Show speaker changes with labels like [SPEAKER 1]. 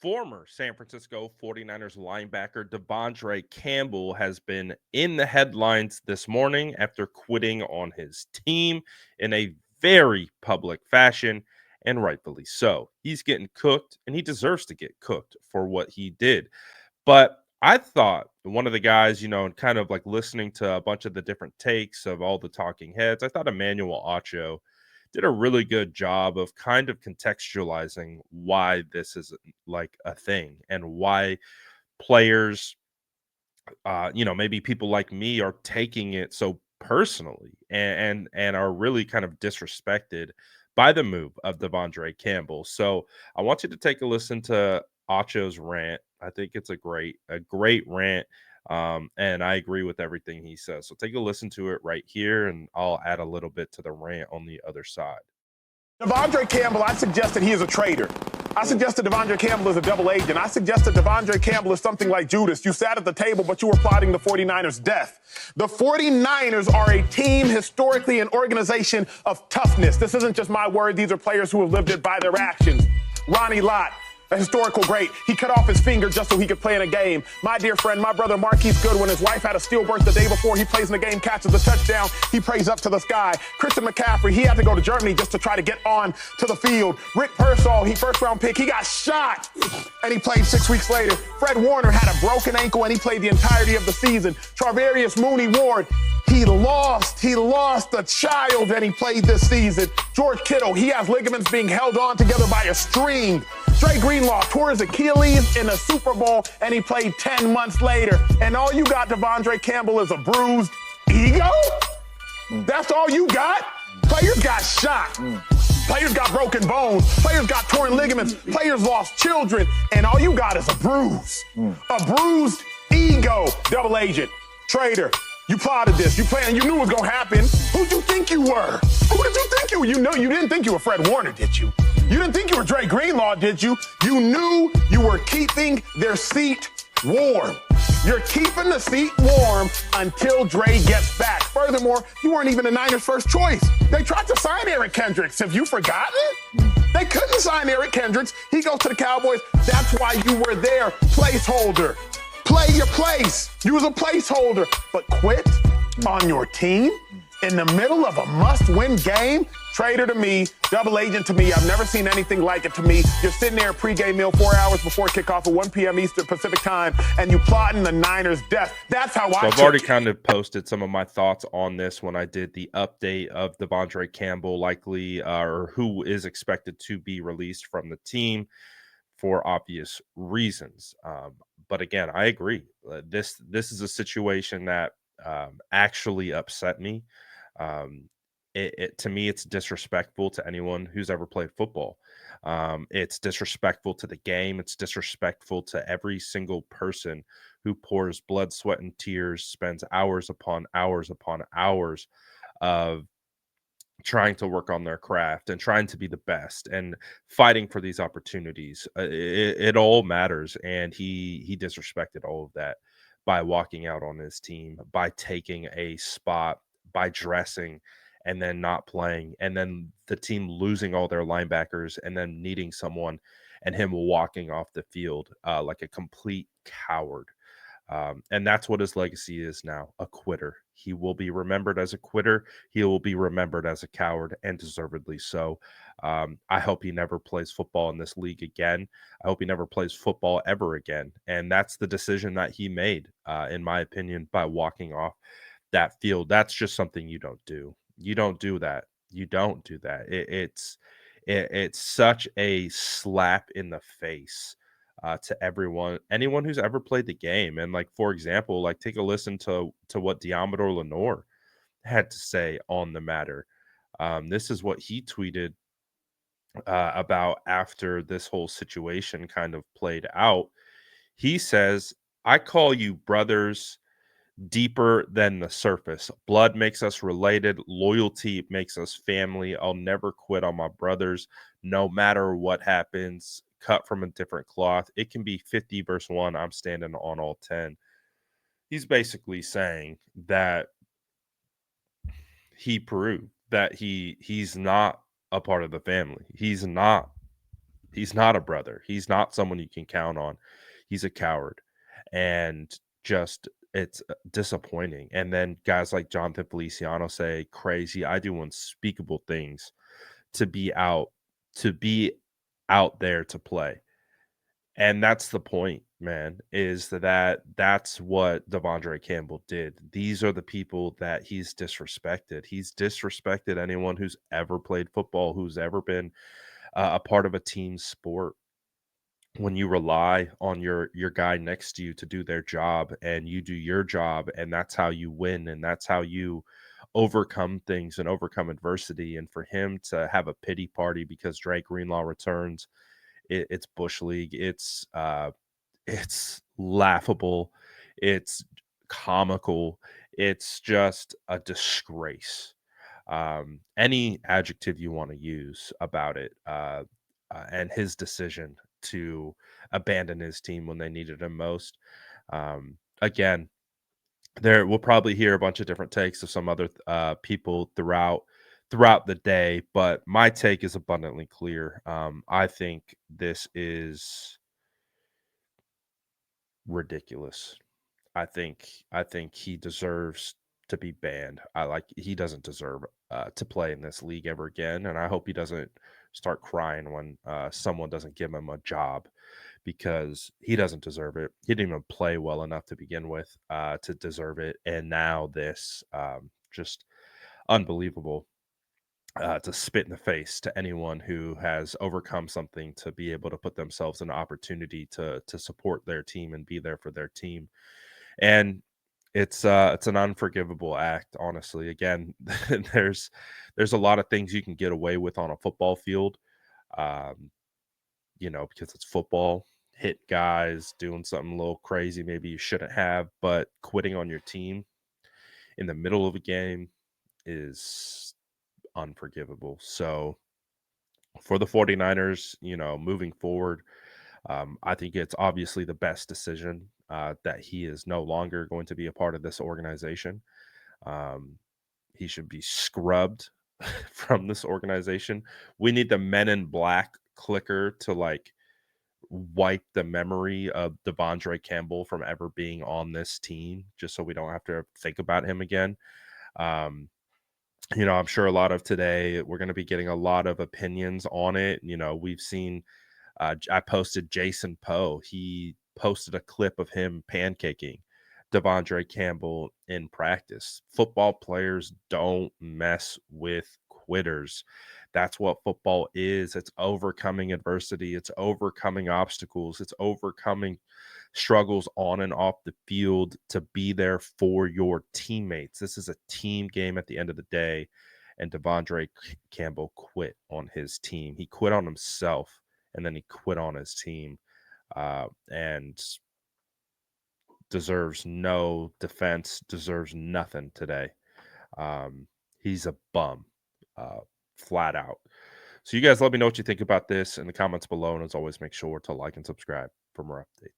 [SPEAKER 1] Former San Francisco 49ers linebacker De'Vondre Campbell has been in the headlines this morning after quitting on his team in a very public fashion, and rightfully so. He's getting cooked, and he deserves to get cooked for what he did. But I thought one of the guys, and kind of like listening to a bunch of the different takes of all the talking heads, I thought Emmanuel Acho did a really good job of kind of contextualizing why this is like a thing and why players, maybe people like me are taking it so personally and are really kind of disrespected by the move of De'Vondre Campbell. So I want you to take a listen to Acho's rant. I think it's a great rant. And I agree with everything he says. So take a listen to it right here, and I'll add a little bit to the rant on the other side.
[SPEAKER 2] De'Vondre Campbell, I suggested he is a traitor. I suggested De'Vondre Campbell is a double agent. I suggested De'Vondre Campbell is something like Judas. You sat at the table, but you were plotting the 49ers' death. The 49ers are a team, historically an organization of toughness. This isn't just my word. These are players who have lived it by their actions. Ronnie Lott, a historical great. He cut off his finger just so he could play in a game. My dear friend, my brother Marquise Goodwin, his wife had a stillbirth the day before he plays in the game, catches the touchdown. He prays up to the sky. Christian McCaffrey, he had to go to Germany just to try to get on to the field. Rick Pearsall, he first round pick, he got shot and he played 6 weeks later. Fred Warner had a broken ankle and he played the entirety of the season. Charvarius Mooney Ward, he lost a child and he played this season. George Kittle, he has ligaments being held on together by a string. Dre Greenlaw tore his Achilles in the Super Bowl and he played 10 months later. And all you got, De'Vondre Campbell, is a bruised ego? That's all you got? Players got shot. Players got broken bones. Players got torn ligaments. Players lost children. And all you got is a bruise. A bruised ego. Double agent. Traitor. You plotted this. You planned. You knew it was going to happen. Who did you think you were? Who did you think you were? You didn't think you were Fred Warner, did you? You didn't think you were Dre Greenlaw, did you? You knew you were keeping their seat warm. You're keeping the seat warm until Dre gets back. Furthermore, you weren't even the Niners' first choice. They tried to sign Eric Kendricks. Have you forgotten? They couldn't sign Eric Kendricks. He goes to the Cowboys. That's why you were there. Placeholder. Play your place. You was a placeholder. But quit on your team in the middle of a must-win game? Traitor to me, double agent to me. I've never seen anything like it to me. You're sitting there at pregame meal 4 hours before kickoff at 1 p.m. Eastern Pacific time, and you plotting the Niners' death. That's how
[SPEAKER 1] So I've already kind of posted some of my thoughts on this when I did the update of De'Vondre Campbell likely or who is expected to be released from the team for obvious reasons. But again, I agree. This is a situation that actually upset me. To me, it's disrespectful to anyone who's ever played football. It's disrespectful to the game. It's disrespectful to every single person who pours blood, sweat, and tears, spends hours upon hours of trying to work on their craft and trying to be the best and fighting for these opportunities. It all matters, and he disrespected all of that by walking out on his team, by taking a spot, by dressing and then not playing, and then the team losing all their linebackers and then needing someone and him walking off the field like a complete coward. And that's what his legacy is now, a quitter. He will be remembered as a quitter. He will be remembered as a coward, and deservedly so. I hope he never plays football in this league again. I hope he never plays football ever again. And that's the decision that he made, in my opinion, by walking off that field. That's just something you don't do. You don't do that. You don't do that. It's such a slap in the face to anyone who's ever played the game. And like, for example, like take a listen to what Diamador Lenore had to say on the matter. This is what he tweeted about after this whole situation kind of played out. He says, "I call you brothers deeper than the surface. Blood makes us related. Loyalty makes us family. I'll never quit on my brothers, no matter what happens. Cut from a different cloth. It can be 50 versus 1. I'm standing on all 10. He's basically saying that he proved that he's not a part of the family. He's not He's not a brother. He's not someone you can count on. He's a coward. And just it's disappointing. And then guys like Jonathan Feliciano say crazy, I do unspeakable things to be out to be out there to play. And that's the point, man, is that's what De'Vondre Campbell did. These are the people that he's disrespected. He's disrespected anyone who's ever played football, who's ever been a part of a team sport. When you rely on your guy next to you to do their job and you do your job, and that's how you win, and that's how you overcome things and overcome adversity. And for him to have a pity party because Drake Greenlaw returns, it's bush league. It's laughable. It's comical. It's just a disgrace. Any adjective you want to use about it, and his decision to abandon his team when they needed him most. Again, there we'll probably hear a bunch of different takes of some other people throughout the day, but my take is abundantly clear. I think this is ridiculous. I think he deserves to be banned. He doesn't deserve to play in this league ever again, and I hope he doesn't start crying when someone doesn't give him a job because he doesn't deserve it. He didn't even play well enough to begin with to deserve it, and now this just unbelievable. To spit in the face to anyone who has overcome something to be able to put themselves in an opportunity to support their team and be there for their team. And it's an unforgivable act, honestly. Again, there's there's a lot of things you can get away with on a football field, um, because it's football. Hit guys, doing something a little crazy, maybe you shouldn't have, but quitting on your team in the middle of a game is unforgivable. So for the 49ers, moving forward, I think it's obviously the best decision that he is no longer going to be a part of this organization. Um, he should be scrubbed from this organization. We need the Men in Black clicker to like wipe the memory of De'Vondre Campbell from ever being on this team, just so we don't have to think about him again. Um, I'm sure a lot of today we're going to be getting a lot of opinions on it. We've seen I posted Jason Poe. He posted a clip of him pancaking De'Vondre Campbell in practice. Football players don't mess with quitters. That's what football is. It's overcoming adversity. It's overcoming obstacles. It's overcoming struggles on and off the field to be there for your teammates. This is a team game at the end of the day. And De'Vondre Campbell quit on his team. He quit on himself and then he quit on his team, and deserves no defense, deserves nothing today. Um, he's a bum, uh, flat out. So you guys let me know what you think about this in the comments below, and as always, make sure to like and subscribe for more updates.